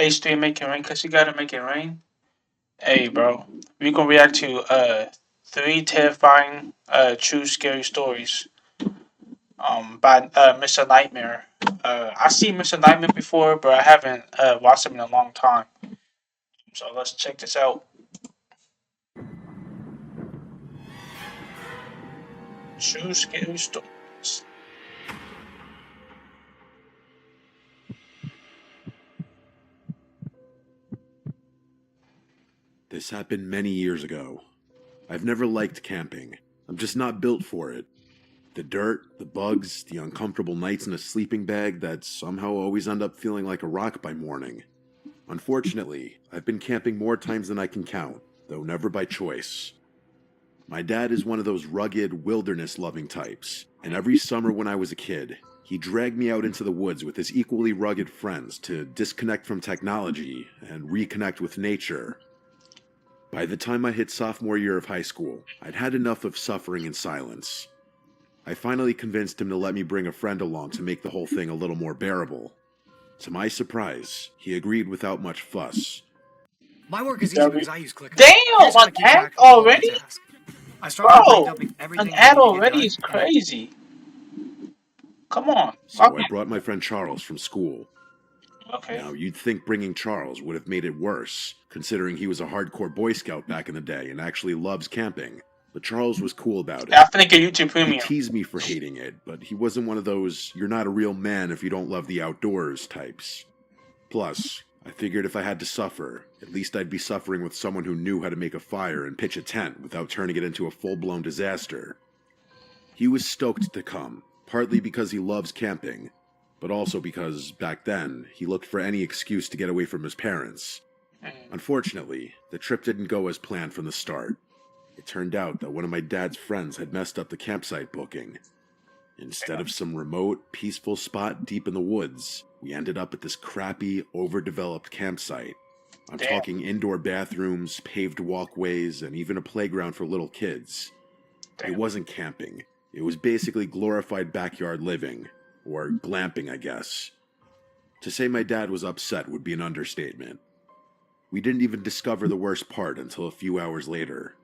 H3 make it rain because you gotta make it rain. Hey, bro, we gonna react to three terrifying true scary stories by Mr. Nightmare. I seen Mr. Nightmare before, but I haven't watched him in a long time. So let's check this out. True scary stories. This happened many years ago. I've never liked camping. I'm just not built for it. The dirt, the bugs, the uncomfortable nights in a sleeping bag that somehow always end up feeling like a rock by morning. Unfortunately, I've been camping more times than I can count, though never by choice. My dad is one of those rugged, wilderness-loving types, and every summer when I was a kid, he dragged me out into the woods with his equally rugged friends to disconnect from technology and reconnect with nature. By the time I hit sophomore year of high school, I'd had enough of suffering in silence. I finally convinced him to let me bring a friend along to make the whole thing a little more bearable. To my surprise, he agreed without much fuss. My work is easy because I use ClickUp. I Damn, just gotta an keep ad track of all my already? tasks. I start by Bro, breakdumping an everything I ad need to get already done, is and crazy. Come on. So I brought my friend Charles from school. Okay. Now, you'd think bringing Charles would have made it worse, considering he was a hardcore Boy Scout back in the day and actually loves camping. But Charles was cool about it. I think get YouTube He Premium. teased me for hating it, but he wasn't one of those "you're not a real man if you don't love the outdoors" types. Plus, I figured if I had to suffer, at least I'd be suffering with someone who knew how to make a fire and pitch a tent without turning it into a full-blown disaster. He was stoked to come, partly because he loves camping, but also because, back then, he looked for any excuse to get away from his parents. Unfortunately, the trip didn't go as planned from the start. It turned out that one of my dad's friends had messed up the campsite booking. Instead of some remote, peaceful spot deep in the woods, we ended up at this crappy, overdeveloped campsite. I'm talking indoor bathrooms, paved walkways, and even a playground for little kids. It wasn't camping. It was basically glorified backyard living, or glamping, I guess. To say my dad was upset would be an understatement. We didn't even discover the worst part until a few hours later.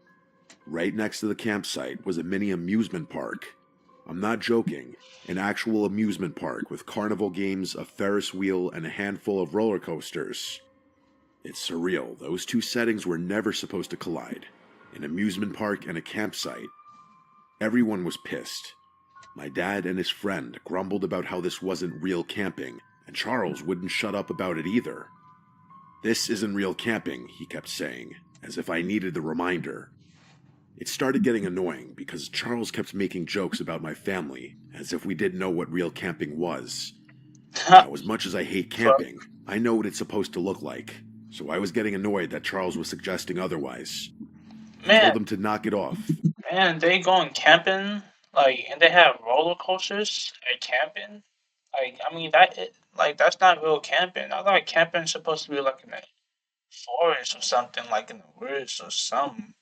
Right next to the campsite was a mini amusement park. I'm not joking, an actual amusement park with carnival games, a Ferris wheel, and a handful of roller coasters. It's surreal, those two settings were never supposed to collide. An amusement park and a campsite. Everyone was pissed. My dad and his friend grumbled about how this wasn't real camping, and Charles wouldn't shut up about it either. "This isn't real camping," he kept saying, as if I needed the reminder. It started getting annoying because Charles kept making jokes about my family, as if we didn't know what real camping was. Now, as much as I hate camping, I know what it's supposed to look like, so I was getting annoyed that Charles was suggesting otherwise. I told him to knock it off. Man, they going camping, like, and they have roller coasters at camping. Like, I mean, that's not real camping. I thought camping's supposed to be like in the forest or something, like in the woods or something.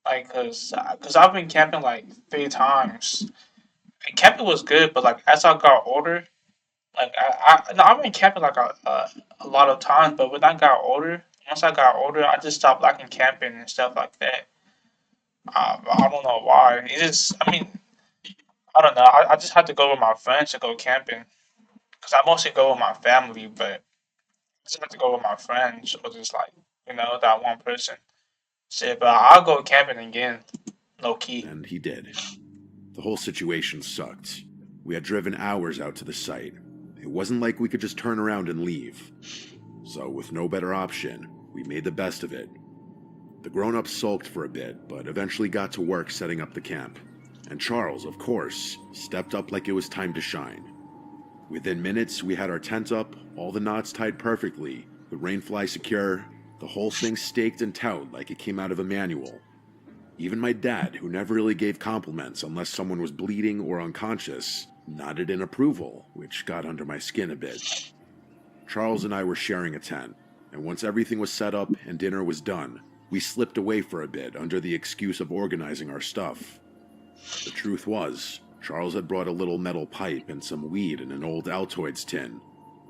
Like, cause I've been camping like 3 times. And camping was good, but like as I got older, like no, I've been camping like a lot of times, but when I got older, once I got older, I just stopped liking camping and stuff like that. I don't know why. It just, I mean, I don't know. I just had to go with my friends to go camping. Because I mostly go with my family, but I just have to go with my friends or just like, that one person. Shit, but I'll go camping again, low key. And he did. The whole situation sucked. We had driven hours out to the site. It wasn't like we could just turn around and leave. So, with no better option, we made the best of it. The grown-ups sulked for a bit, but eventually got to work setting up the camp. And Charles, of course, stepped up like it was time to shine. Within minutes, we had our tent up, all the knots tied perfectly, the rainfly secure, the whole thing staked and towed like it came out of a manual. Even my dad, who never really gave compliments unless someone was bleeding or unconscious, nodded in approval, which got under my skin a bit. Charles and I were sharing a tent, and once everything was set up and dinner was done, we slipped away for a bit under the excuse of organizing our stuff. The truth was, Charles had brought a little metal pipe and some weed in an old Altoids tin.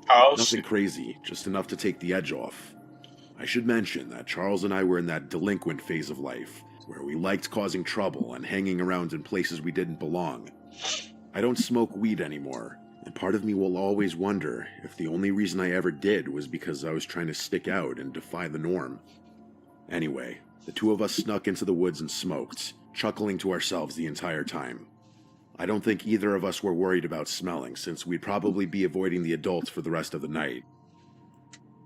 Oh, Nothing crazy, just enough to take the edge off. I should mention that Charles and I were in that delinquent phase of life, where we liked causing trouble and hanging around in places we didn't belong. I don't smoke weed anymore, and part of me will always wonder if the only reason I ever did was because I was trying to stick out and defy the norm. Anyway, the two of us snuck into the woods and smoked, chuckling to ourselves the entire time. I don't think either of us were worried about smelling, since we'd probably be avoiding the adults for the rest of the night.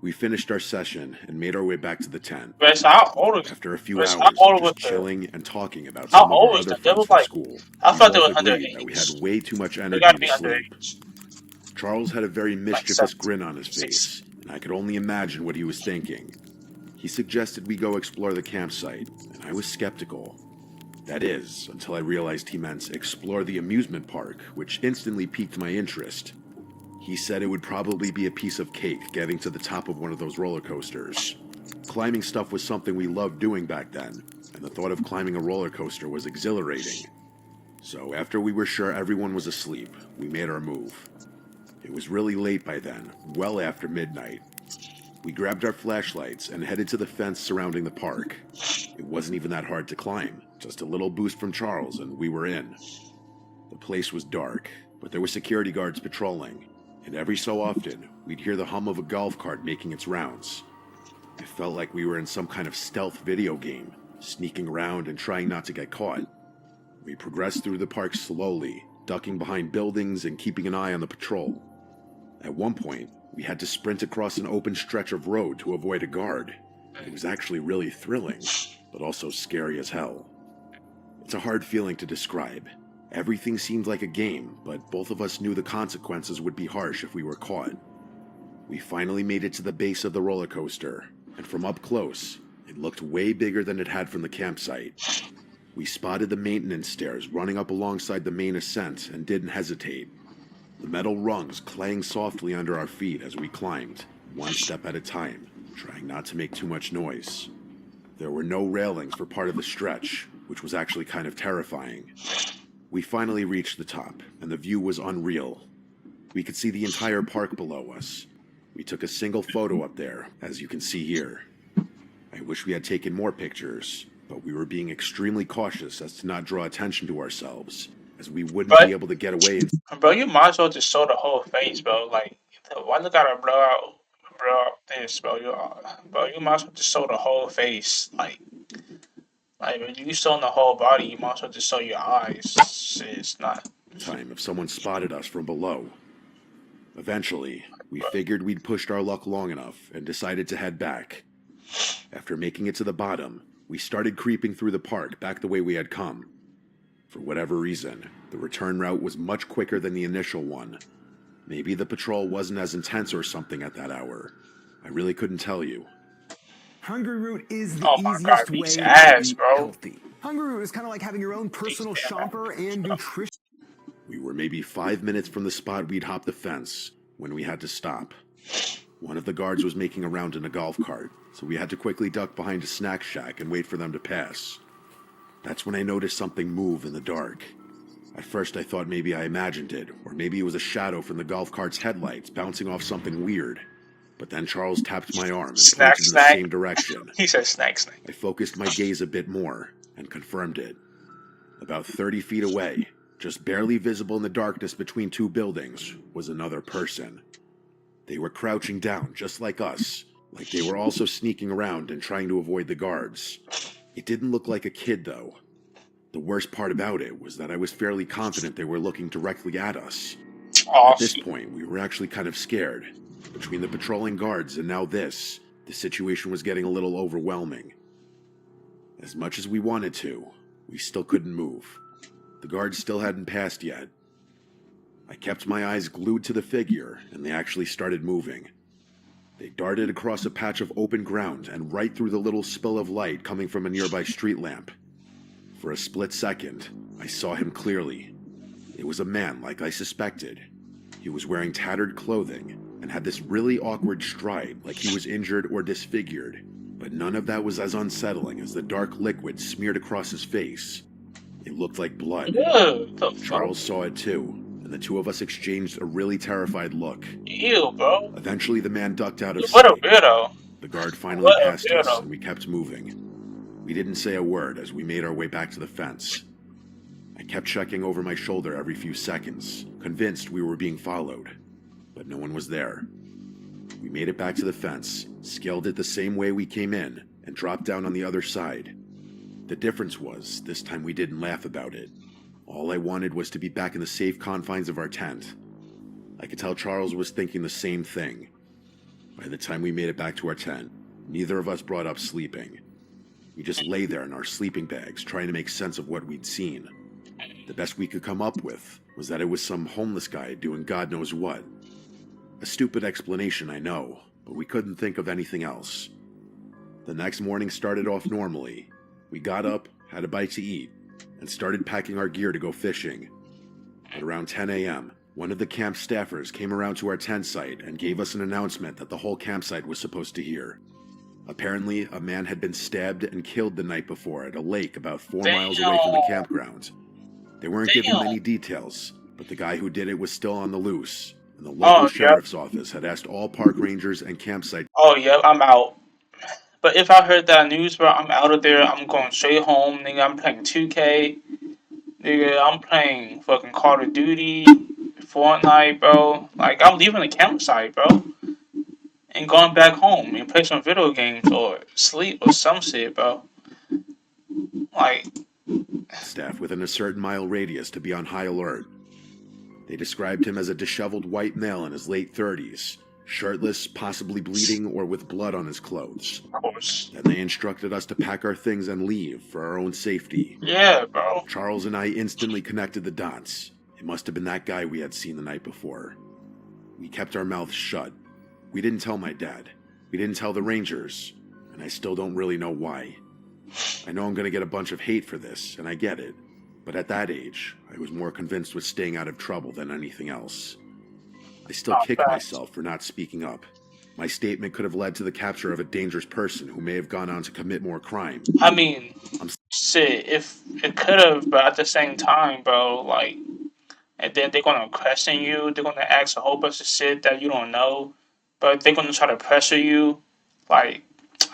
We finished our session and made our way back to the tent. After a few hours of just chilling and talking about some of our other friends from school, I we thought they both were agreed that we had way too much They energy gotta be to sleep. underage. Charles had a very mischievous grin on his 6. face, and I could only imagine what he was thinking. He suggested we go explore the campsite, and I was skeptical. That is, until I realized he meant explore the amusement park, which instantly piqued my interest. He said it would probably be a piece of cake getting to the top of one of those roller coasters. Climbing stuff was something we loved doing back then, and the thought of climbing a roller coaster was exhilarating. So after we were sure everyone was asleep, we made our move. It was really late by then, well after midnight. We grabbed our flashlights and headed to the fence surrounding the park. It wasn't even that hard to climb, just a little boost from Charles and we were in. The place was dark, but there were security guards patrolling, and every so often, we'd hear the hum of a golf cart making its rounds. It felt like we were in some kind of stealth video game, sneaking around and trying not to get caught. We progressed through the park slowly, ducking behind buildings and keeping an eye on the patrol. At one point, we had to sprint across an open stretch of road to avoid a guard. It was actually really thrilling, but also scary as hell. It's a hard feeling to describe. Everything seemed like a game, but both of us knew the consequences would be harsh if we were caught. We finally made it to the base of the roller coaster, and from up close, it looked way bigger than it had from the campsite. We spotted the maintenance stairs running up alongside the main ascent and didn't hesitate. The metal rungs clang softly under our feet as we climbed, one step at a time, trying not to make too much noise. There were no railings for part of the stretch, which was actually kind of terrifying. We finally reached the top, and the view was unreal. We could see the entire park below us. We took a single photo up there, as you can see here. I wish we had taken more pictures, but we were being extremely cautious as to not draw attention to ourselves, as we wouldn't be able to get away. Bro, you might as well just show the whole face, bro. Like, why you gotta blur out this, bro? You might as well just show the whole face. Like when you show the whole body, you might as well just show your eyes. It's not. Time if someone spotted us from below. Eventually, we figured we'd pushed our luck long enough and decided to head back. After making it to the bottom, we started creeping through the park back the way we had come. For whatever reason, the return route was much quicker than the initial one. Maybe the patrol wasn't as intense or something at that hour. I really couldn't tell you. Hungry Root is the easiest way to be healthy. Hungry Root is kind of like having your own personal shopper and nutrition. We were maybe 5 minutes from the spot we'd hopped the fence when we had to stop. One of the guards was making a round in a golf cart, so we had to quickly duck behind a snack shack and wait for them to pass. That's when I noticed something move in the dark. At first I thought maybe I imagined it, or maybe it was a shadow from the golf cart's headlights bouncing off something weird. But then Charles tapped my arm and pointed in the same direction. He said snack. I focused my gaze a bit more and confirmed it. About 30 feet away, just barely visible in the darkness between two buildings, was another person. They were crouching down just like us, like they were also sneaking around and trying to avoid the guards. It didn't look like a kid, though. The worst part about it was that I was fairly confident they were looking directly at us. At this point, we were actually kind of scared. Between the patrolling guards and now this, the situation was getting a little overwhelming. As much as we wanted to, we still couldn't move. The guards still hadn't passed yet. I kept my eyes glued to the figure, and they actually started moving. They darted across a patch of open ground and right through the little spill of light coming from a nearby street lamp. For a split second, I saw him clearly. It was a man like I suspected. He was wearing tattered clothing and had this really awkward stride like he was injured or disfigured, but none of that was as unsettling as the dark liquid smeared across his face. It looked like blood. Charles saw it too, and and the two of us exchanged a really terrified look. Ew, bro. Eventually, the man ducked out of What a sight. weirdo. The guard finally What a passed us, weirdo. and we kept moving. We didn't say a word as we made our way back to the fence. I kept checking over my shoulder every few seconds, convinced we were being followed, but no one was there. We made it back to the fence, scaled it the same way we came in, and dropped down on the other side. The difference was, this time we didn't laugh about it. All I wanted was to be back in the safe confines of our tent. I could tell Charles was thinking the same thing. By the time we made it back to our tent, neither of us brought up sleeping. We just lay there in our sleeping bags, trying to make sense of what we'd seen. The best we could come up with was that it was some homeless guy doing God knows what. A stupid explanation, I know, but we couldn't think of anything else. The next morning started off normally. We got up, had a bite to eat, and started packing our gear to go fishing. At around 10 a.m., one of the camp staffers came around to our tent site and gave us an announcement that the whole campsite was supposed to hear. Apparently, a man had been stabbed and killed the night before at a lake about 4 miles away from the campground. They weren't given many details, but the guy who did it was still on the loose, and the local sheriff's office had asked all park rangers and campsite. Oh, yeah, I'm out. But if I heard that news, bro, I'm out of there. I'm going straight home, nigga. I'm playing 2K. Nigga, I'm playing fucking Call of Duty, Fortnite, bro. Like, I'm leaving the campsite, bro. And going back home and play some video games or sleep or some shit, bro. Like, Staff within a certain mile radius to be on high alert. They described him as a disheveled white male in his late 30s, shirtless, possibly bleeding, or with blood on his clothes. of course. Then they instructed us to pack our things and leave for our own safety. Yeah, bro. Charles and I instantly connected the dots. It must have been that guy we had seen the night before. We kept our mouths shut. We didn't tell my dad. We didn't tell the Rangers. And I still don't really know why. I know I'm going to get a bunch of hate for this, and I get it. But at that age, I was more convinced with staying out of trouble than anything else. I still kick myself for not speaking up. My statement could have led to the capture of a dangerous person who may have gone on to commit more crime. I mean, shit, if it could have, but at the same time, bro, like, and then they're gonna question you, they're gonna ask a whole bunch of shit that you don't know, but they're gonna try to pressure you. Like,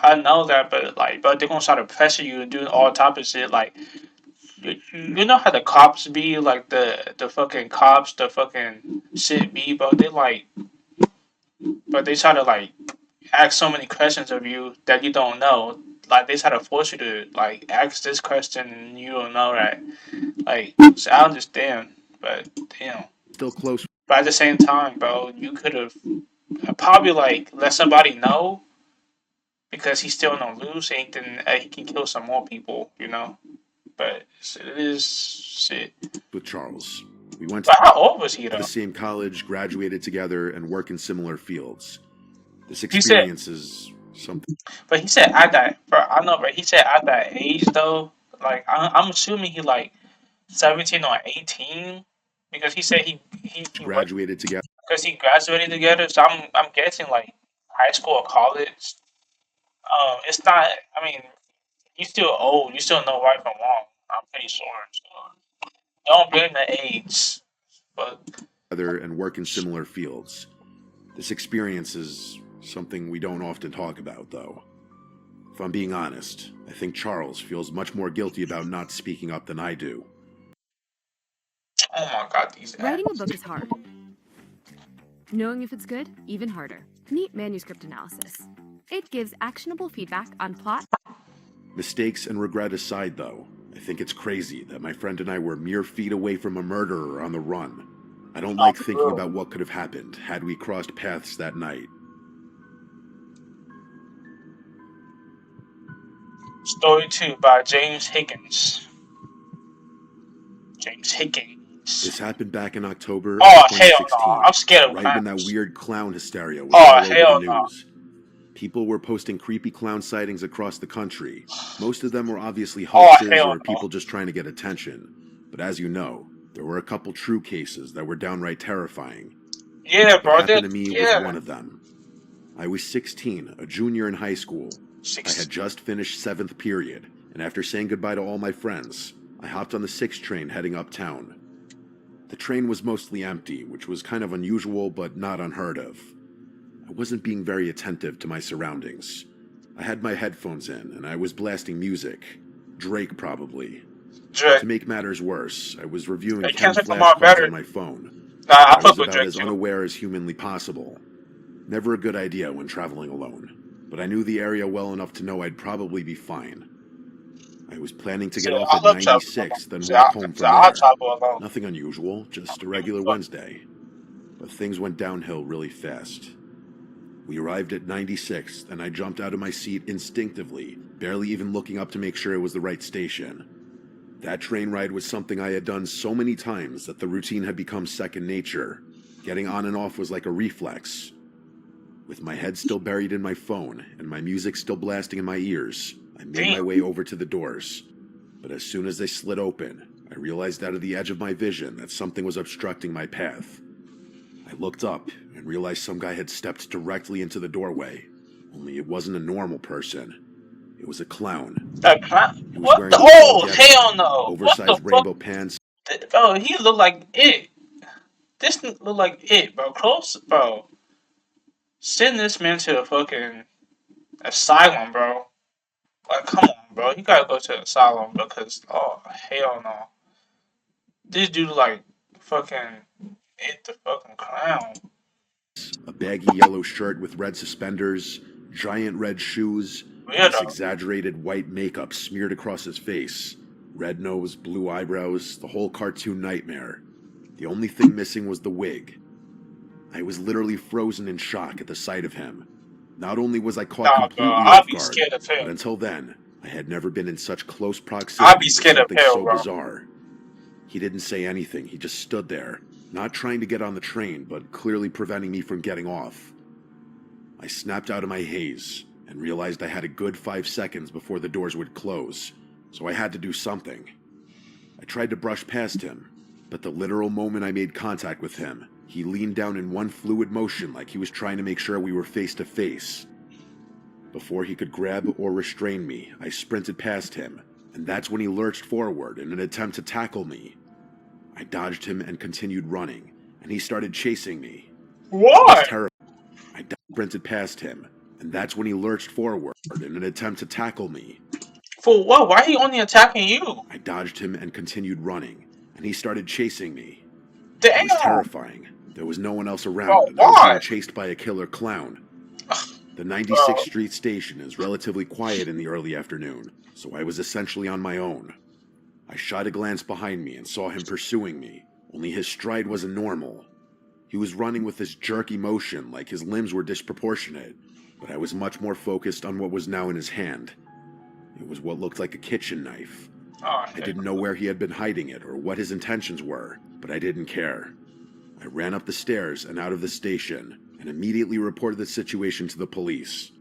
I know that, but they're gonna try to pressure you and do all type of shit. Like, you know how the cops be, like the fucking cops, the fucking shit be, bro. They like, but they try to like ask so many questions of you that you don't know. Like, they try to force you to like ask this question and you don't know that. Like, so I understand, but Still close. But at the same time, bro, you could have probably like let somebody know because he's still on the loose and he can kill some more people, But it is shit. With Charles. We went to how old was he, though? The same college, graduated together, and work in similar fields. This experience is something. But he said at that, bro, I know, but he said at that age, though, like, I'm assuming he, like, 17 or 18, because he said he graduated together. Because he graduated together, so I'm guessing, like, high school or college. It's not, I mean, you're still old, you still know right from wrong, I'm pretty sure, so don't blame the age, but and work in similar fields. This experience is something we don't often talk about, though. If I'm being honest, I think Charles feels much more guilty about not speaking up than I do. Oh my god, these ads. Writing a book is hard. Knowing if it's good, even harder. Meet manuscript analysis. It gives actionable feedback on plot. Mistakes and regret aside, though, I think it's crazy that my friend and I were mere feet away from a murderer on the run. I don't like thinking about what could have happened had we crossed paths that night. Story 2 by James Higgins. James Higgins. This happened back in October of 2016. Hell no. I'm scared of right when that weird clown hysteria was all over the no. news. People were posting creepy clown sightings across the country. Most of them were obviously hoaxes or people just trying to get attention. But as you know, there were a couple true cases that were downright terrifying. Yeah, bro. What happened to me was one of them. I was 16, a junior in high school. I had just finished 7th period, and after saying goodbye to all my friends, I hopped on the 6 train heading uptown. The train was mostly empty, which was kind of unusual but not unheard of. I wasn't being very attentive to my surroundings. I had my headphones in, and I was blasting music. Drake, probably. Drake. To make matters worse, I was reviewing Hey, 10 can't say Lamar flashcards better. on my phone. Nah, I was fuck with about Drake as too. unaware as humanly possible. Never a good idea when traveling alone, but I knew the area well enough to know I'd probably be fine. I was planning to get off at 96, then walk home from there. Nothing unusual, just a regular Wednesday. But things went downhill really fast. We arrived at 96, and I jumped out of my seat instinctively, barely even looking up to make sure it was the right station. That train ride was something I had done so many times that the routine had become second nature. Getting on and off was like a reflex. With my head still buried in my phone and my music still blasting in my ears, I made my way over to the doors. But as soon as they slid open, I realized out of the edge of my vision that something was obstructing my path. I looked up and realized some guy had stepped directly into the doorway. Only it wasn't a normal person. It was a clown. A clown? He was What wearing the? a Oh, jacket, hell no! oversized rainbow pants. Bro, he looked like it. This looked like it, bro. Close, bro. Send this man to a fucking asylum, bro. Like, come on, bro. You gotta go to the asylum because, oh, hell no. This dude like fucking it the fucking clown. A baggy yellow shirt with red suspenders, giant red shoes, this exaggerated white makeup smeared across his face. Red nose, blue eyebrows, the whole cartoon nightmare. The only thing missing was the wig. I was literally frozen in shock at the sight of him. Not only was I caught completely off guard, but until then, I had never been in such close proximity to something so bizarre. He didn't say anything, he just stood there, not trying to get on the train, but clearly preventing me from getting off. I snapped out of my haze and realized I had a good 5 seconds before the doors would close, so I had to do something. I tried to brush past him, but the literal moment I made contact with him, he leaned down in one fluid motion like he was trying to make sure we were face to face. Before he could grab or restrain me, I sprinted past him, and that's when he lurched forward in an attempt to tackle me. I dodged him and continued running, and he started chasing me. What? I sprinted past him, and that's when he lurched forward in an attempt to tackle me. For what? Why are he only attacking you? I dodged him and continued running, and he started chasing me. Damn. It was terrifying. There was no one else around, and I was being chased by a killer clown. The 96th Street station is relatively quiet in the early afternoon, so I was essentially on my own. I shot a glance behind me and saw him pursuing me, only his stride wasn't normal. He was running with this jerky motion like his limbs were disproportionate, but I was much more focused on what was now in his hand. It was what looked like a kitchen knife. I didn't know where he had been hiding it or what his intentions were, but I didn't care. I ran up the stairs and out of the station, and immediately reported the situation to the police.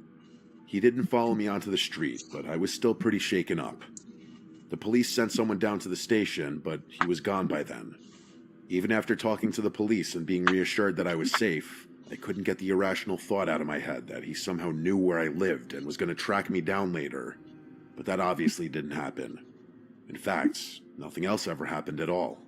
He didn't follow me onto the street, but I was still pretty shaken up. The police sent someone down to the station, but he was gone by then. Even after talking to the police and being reassured that I was safe, I couldn't get the irrational thought out of my head that he somehow knew where I lived and was going to track me down later. But that obviously didn't happen. In fact, nothing else ever happened at all.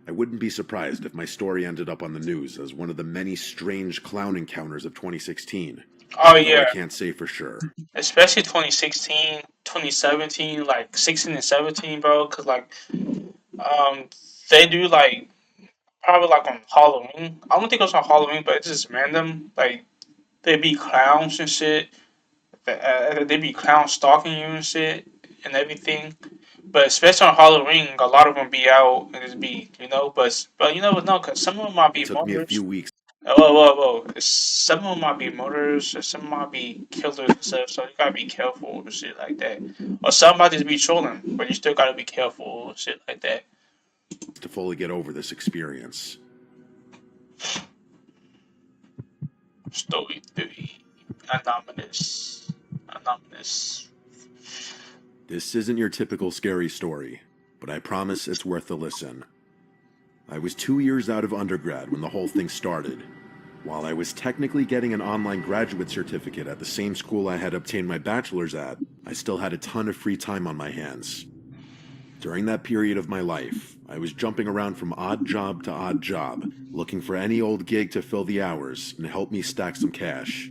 I wouldn't be surprised if my story ended up on the news as one of the many strange clown encounters of 2016. Oh yeah. I can't say for sure. Especially 2016, 2017, like 16 and 17, bro. Cause like, they do like probably like on Halloween. I don't think it was on Halloween, but it's just random. Like they be clowns and shit. They be clowns stalking you and shit and everything. But especially on Halloween, a lot of them be out and just be, but you never know, because some of them might be murders. It took me a few weeks. Whoa. Some of them might be murders, or some might be killers and stuff, so you gotta be careful and shit like that. Or some might just be trolling, but you still gotta be careful and shit like that. To fully get over this experience. Story 3. Anonymous. This isn't your typical scary story, but I promise it's worth a listen. I was 2 years out of undergrad when the whole thing started. While I was technically getting an online graduate certificate at the same school I had obtained my bachelor's at, I still had a ton of free time on my hands. During that period of my life, I was jumping around from odd job to odd job, looking for any old gig to fill the hours and help me stack some cash.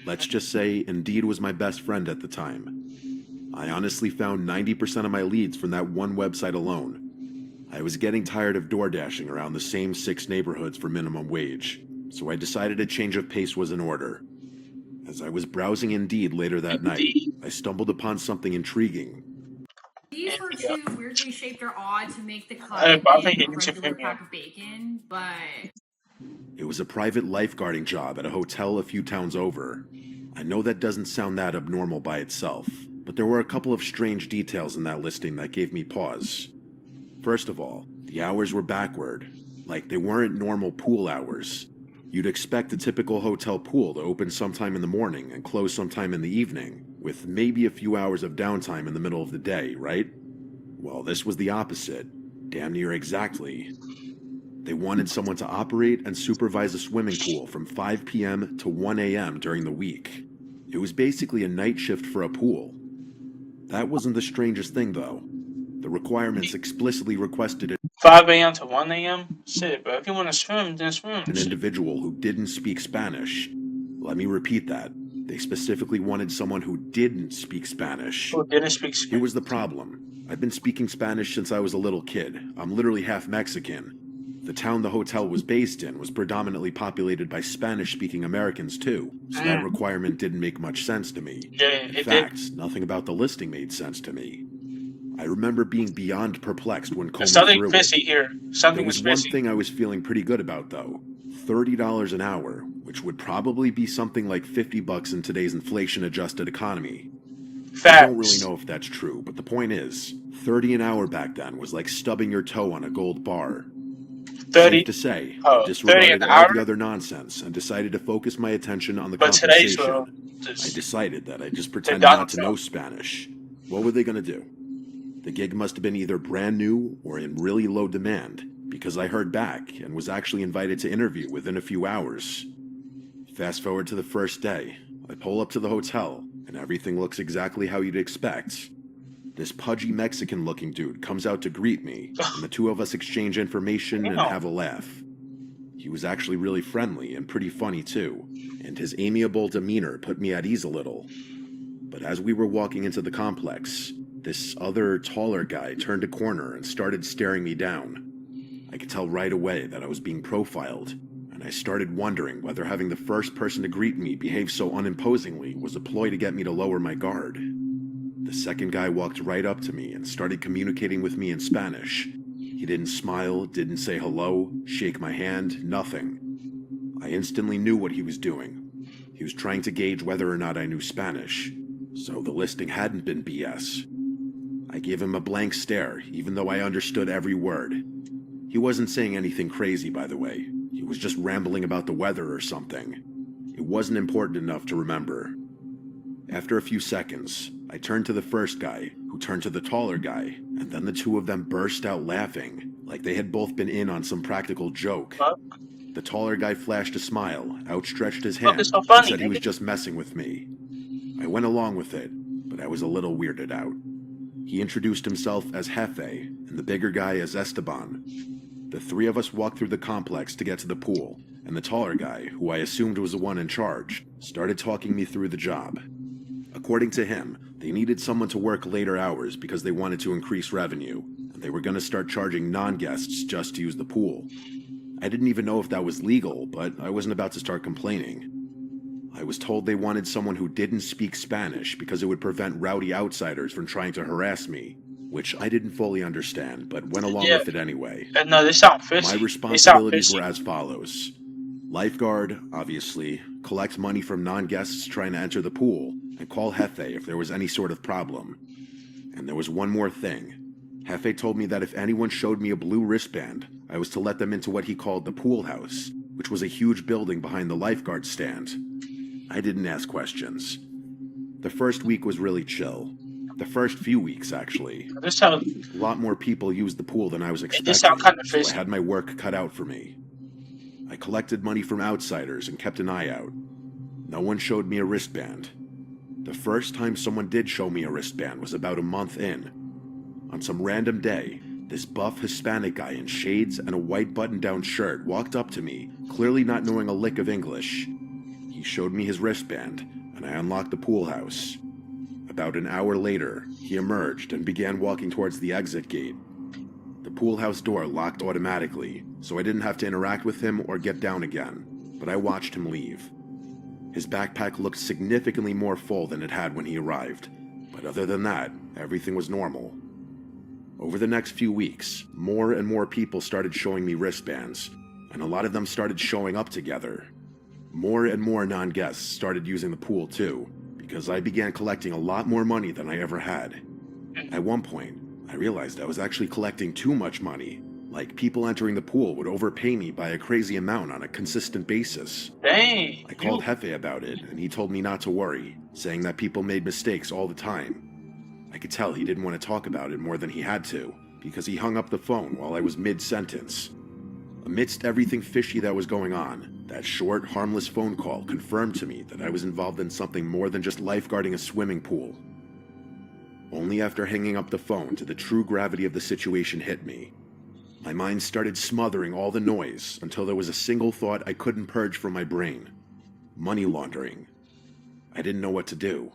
Let's just say Indeed was my best friend at the time. I honestly found 90% of my leads from that one website alone. I was getting tired of door dashing around the same 6 neighborhoods for minimum wage, so I decided a change of pace was in order. As I was browsing Indeed later that night, I stumbled upon something intriguing. These were too weirdly shaped or odd to make the cut I in think a it's regular premium. pack of bacon, but It was a private lifeguarding job at a hotel a few towns over. I know that doesn't sound that abnormal by itself, but there were a couple of strange details in that listing that gave me pause. First of all, the hours were backward, like they weren't normal pool hours. You'd expect a typical hotel pool to open sometime in the morning and close sometime in the evening, with maybe a few hours of downtime in the middle of the day, right? Well, this was the opposite, damn near exactly. They wanted someone to operate and supervise a swimming pool from 5 p.m. to 1 a.m. during the week. It was basically a night shift for a pool. That wasn't the strangest thing, though. The requirements explicitly requested 5 a.m. to 1 a.m. Shit, bro. If you want to swim, then swim. an individual who didn't speak Spanish. Let me repeat that. They specifically wanted someone who didn't speak Spanish. Who didn't speak Spanish? Here was the problem. I've been speaking Spanish since I was a little kid. I'm literally half Mexican. The town the hotel was based in was predominantly populated by Spanish-speaking Americans too, so that requirement didn't make much sense to me. Yeah, In it fact, did. nothing about the listing made sense to me. I remember being beyond perplexed when combing There's something through fishy it. here. There Something was is one fishy. thing I was feeling pretty good about though. $30 an hour, which would probably be something like $50 in today's inflation-adjusted economy. I don't really Facts. know if that's true, but the point is, 30 an hour back then was like stubbing your toe on a gold bar. 30. Safe to say, I 30 disregarded an all hour? the other nonsense and decided to focus my attention on the But today's compensation. world, I just decided that I'd just pretend Donald not to know Trump. Spanish. What were they going to do? The gig must have been either brand new or in really low demand, because I heard back and was actually invited to interview within a few hours. Fast forward to the first day. I pull up to the hotel, and everything looks exactly how you'd expect. This pudgy Mexican-looking dude comes out to greet me, and the two of us exchange information and have a laugh. He was actually really friendly and pretty funny too, and his amiable demeanor put me at ease a little. But as we were walking into the complex, this other, taller guy turned a corner and started staring me down. I could tell right away that I was being profiled, and I started wondering whether having the first person to greet me behave so unimposingly was a ploy to get me to lower my guard. The second guy walked right up to me and started communicating with me in Spanish. He didn't smile, didn't say hello, shake my hand, nothing. I instantly knew what he was doing. He was trying to gauge whether or not I knew Spanish, so the listing hadn't been BS. I gave him a blank stare, even though I understood every word. He wasn't saying anything crazy, by the way. He was just rambling about the weather or something. It wasn't important enough to remember. After a few seconds, I turned to the first guy, who turned to the taller guy, and then the two of them burst out laughing, like they had both been in on some practical joke. Fuck. The taller guy flashed a smile, outstretched his Fuck hand, is so and funny, said he was nigga? just messing with me. I went along with it, but I was a little weirded out. He introduced himself as Jefe, and the bigger guy as Esteban. The three of us walked through the complex to get to the pool, and the taller guy, who I assumed was the one in charge, started talking me through the job. According to him, they needed someone to work later hours because they wanted to increase revenue, and they were going to start charging non-guests just to use the pool. I didn't even know if that was legal, but I wasn't about to start complaining. I was told they wanted someone who didn't speak Spanish because it would prevent rowdy outsiders from trying to harass me, which I didn't fully understand, but went along with it anyway. No, they sound fishy. My They sound responsibilities fishy. were as follows. Lifeguard, obviously, collect money from non-guests trying to enter the pool, and call Jefe if there was any sort of problem. And there was one more thing. Jefe told me that if anyone showed me a blue wristband, I was to let them into what he called the pool house, which was a huge building behind the lifeguard stand. I didn't ask questions. The first week was really chill. The first few weeks, actually. This sound, A lot more people used the pool than I was expecting, sound kinda so I fishy. had my work cut out for me. I collected money from outsiders and kept an eye out. No one showed me a wristband. The first time someone did show me a wristband was about a month in. On some random day, this buff Hispanic guy in shades and a white button-down shirt walked up to me, clearly not knowing a lick of English. He showed me his wristband, and I unlocked the pool house. About an hour later, he emerged and began walking towards the exit gate. The pool house door locked automatically, so I didn't have to interact with him or get down again, but I watched him leave. His backpack looked significantly more full than it had when he arrived, but other than that, everything was normal. Over the next few weeks, more and more people started showing me wristbands, and a lot of them started showing up together. More and more non-guests started using the pool too, because I began collecting a lot more money than I ever had. At one point, I realized I was actually collecting too much money. Like, people entering the pool would overpay me by a crazy amount on a consistent basis. Dang. I called Hefe about it, and he told me not to worry, saying that people made mistakes all the time. I could tell he didn't want to talk about it more than he had to, because he hung up the phone while I was mid-sentence. Amidst everything fishy that was going on, that short, harmless phone call confirmed to me that I was involved in something more than just lifeguarding a swimming pool. Only after hanging up the phone did the true gravity of the situation hit me. My mind started smothering all the noise until there was a single thought I couldn't purge from my brain. Money laundering. I didn't know what to do.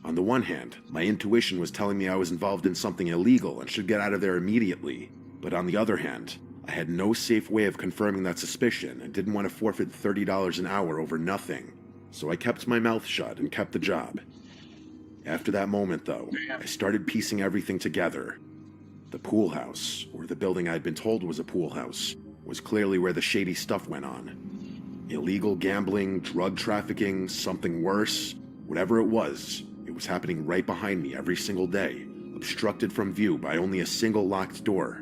On the one hand, my intuition was telling me I was involved in something illegal and should get out of there immediately. But on the other hand, I had no safe way of confirming that suspicion and didn't want to forfeit $30 an hour over nothing. So I kept my mouth shut and kept the job. After that moment, though, I started piecing everything together. The pool house, or the building I'd been told was a pool house, was clearly where the shady stuff went on. Illegal gambling, drug trafficking, something worse, whatever it was happening right behind me every single day, obstructed from view by only a single locked door.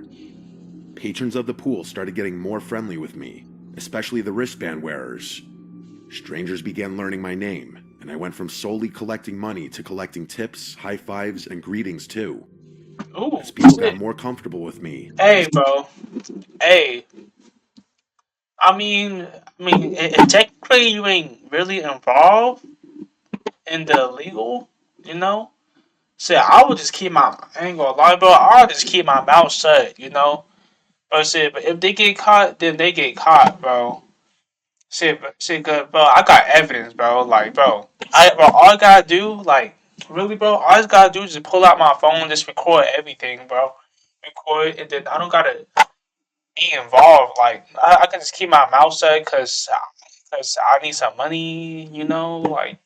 Patrons of the pool started getting more friendly with me, especially the wristband wearers. Strangers began learning my name, and I went from solely collecting money to collecting tips, high fives, and greetings too. Ooh, as people got more comfortable with me. Hey, bro. Hey. I mean, technically you ain't really involved in the illegal, you know? So I would just keep I ain't gonna lie, bro. I'll just keep my mouth shut, you know? But if they get caught, then they get caught, bro. Good, bro. I got evidence, bro. Like, bro, all I gotta do, like, really, bro, all I just gotta do is just pull out my phone, just record everything, bro. Record, and then I don't gotta be involved. Like, I can just keep my mouth shut, cause I need some money, you know, like,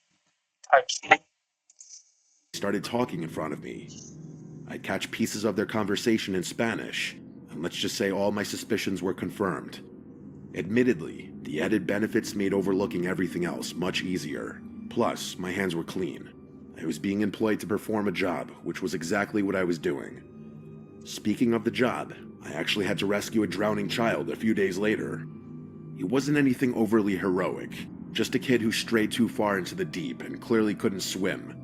type shit. Started talking in front of me. I'd catch pieces of their conversation in Spanish, and let's just say all my suspicions were confirmed. Admittedly, the added benefits made overlooking everything else much easier. Plus, my hands were clean. I was being employed to perform a job, which was exactly what I was doing. Speaking of the job, I actually had to rescue a drowning child a few days later. It wasn't anything overly heroic, just a kid who strayed too far into the deep and clearly couldn't swim.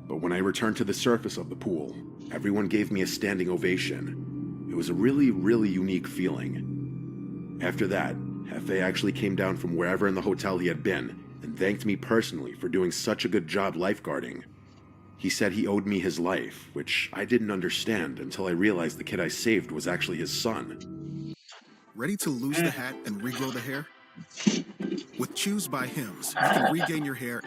But when I returned to the surface of the pool, everyone gave me a standing ovation. It was a really, really unique feeling. After that, Hefe actually came down from wherever in the hotel he had been and thanked me personally for doing such a good job lifeguarding. He said he owed me his life, which I didn't understand until I realized the kid I saved was actually his son. Ready to lose the hat and regrow the hair? With Choose by Hims, you can regain your hair.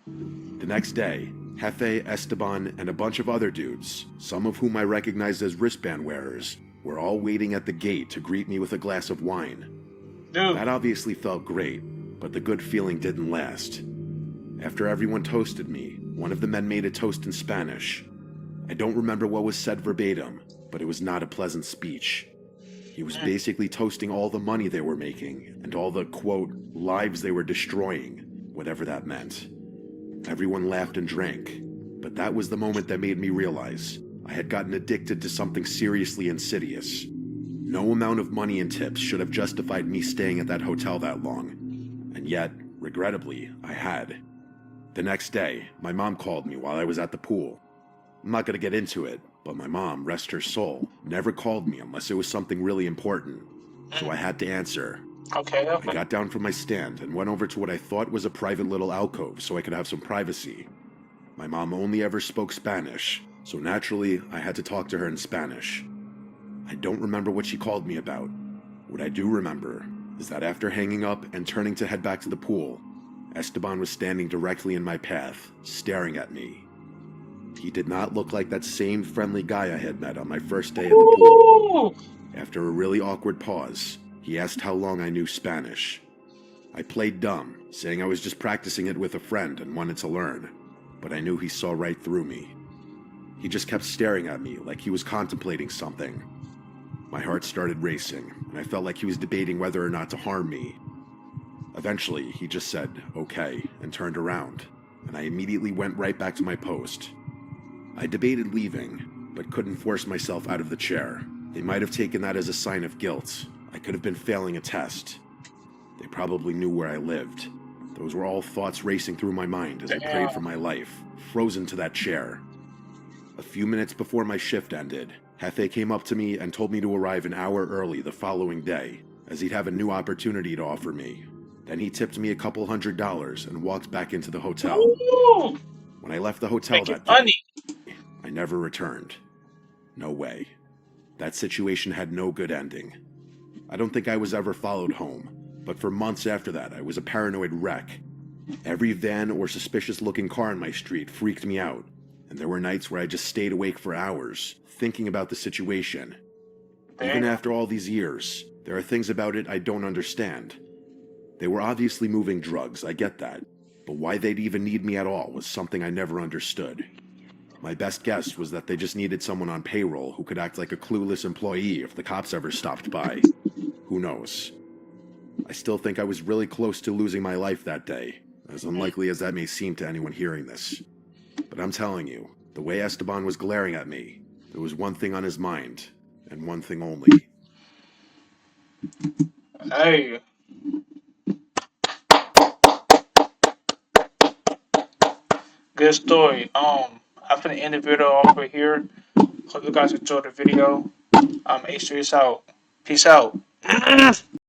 The next day, Hefe, Esteban, and a bunch of other dudes, some of whom I recognized as wristband wearers, were all waiting at the gate to greet me with a glass of wine. Dude. That obviously felt great, but the good feeling didn't last. After everyone toasted me, one of the men made a toast in Spanish. I don't remember what was said verbatim, but it was not a pleasant speech. He was basically toasting all the money they were making, and all the, quote, lives they were destroying, whatever that meant. Everyone laughed and drank, but that was the moment that made me realize I had gotten addicted to something seriously insidious. No amount of money and tips should have justified me staying at that hotel that long, and yet, regrettably, I had. The next day, my mom called me while I was at the pool. I'm not going to get into it, but my mom, rest her soul, never called me unless it was something really important, so I had to answer. Okay. I got down from my stand and went over to what I thought was a private little alcove so I could have some privacy. My mom only ever spoke Spanish, So naturally, I had to talk to her in Spanish. I don't remember what she called me about. What I do remember is that after hanging up and turning to head back to the pool, Esteban was standing directly in my path, staring at me. He did not look like that same friendly guy I had met on my first day at the pool. After a really awkward pause, he asked how long I knew Spanish. I played dumb, saying I was just practicing it with a friend and wanted to learn, but I knew he saw right through me. He just kept staring at me like he was contemplating something. My heart started racing, and I felt like he was debating whether or not to harm me. Eventually, he just said, "Okay," and turned around, and I immediately went right back to my post. I debated leaving, but couldn't force myself out of the chair. They might have taken that as a sign of guilt. I could have been failing a test. They probably knew where I lived. Those were all thoughts racing through my mind as I prayed for my life, frozen to that chair. A few minutes before my shift ended, Jefe came up to me and told me to arrive an hour early the following day, as he'd have a new opportunity to offer me. Then he tipped me a couple $100 and walked back into the hotel. Ooh. When I left the hotel that money. day, I never returned. No way. That situation had no good ending. I don't think I was ever followed home, but for months after that, I was a paranoid wreck. Every van or suspicious-looking car on my street freaked me out, and there were nights where I just stayed awake for hours, thinking about the situation. Even after all these years, there are things about it I don't understand. They were obviously moving drugs, I get that, but why they'd even need me at all was something I never understood. My best guess was that they just needed someone on payroll who could act like a clueless employee if the cops ever stopped by. Who knows? I still think I was really close to losing my life that day, as unlikely as that may seem to anyone hearing this. But I'm telling you, the way Esteban was glaring at me, there was one thing on his mind, and one thing only. Hey. Good story. I'm gonna end the video off right here. Hope you guys enjoyed the video. H3 is out. Peace out.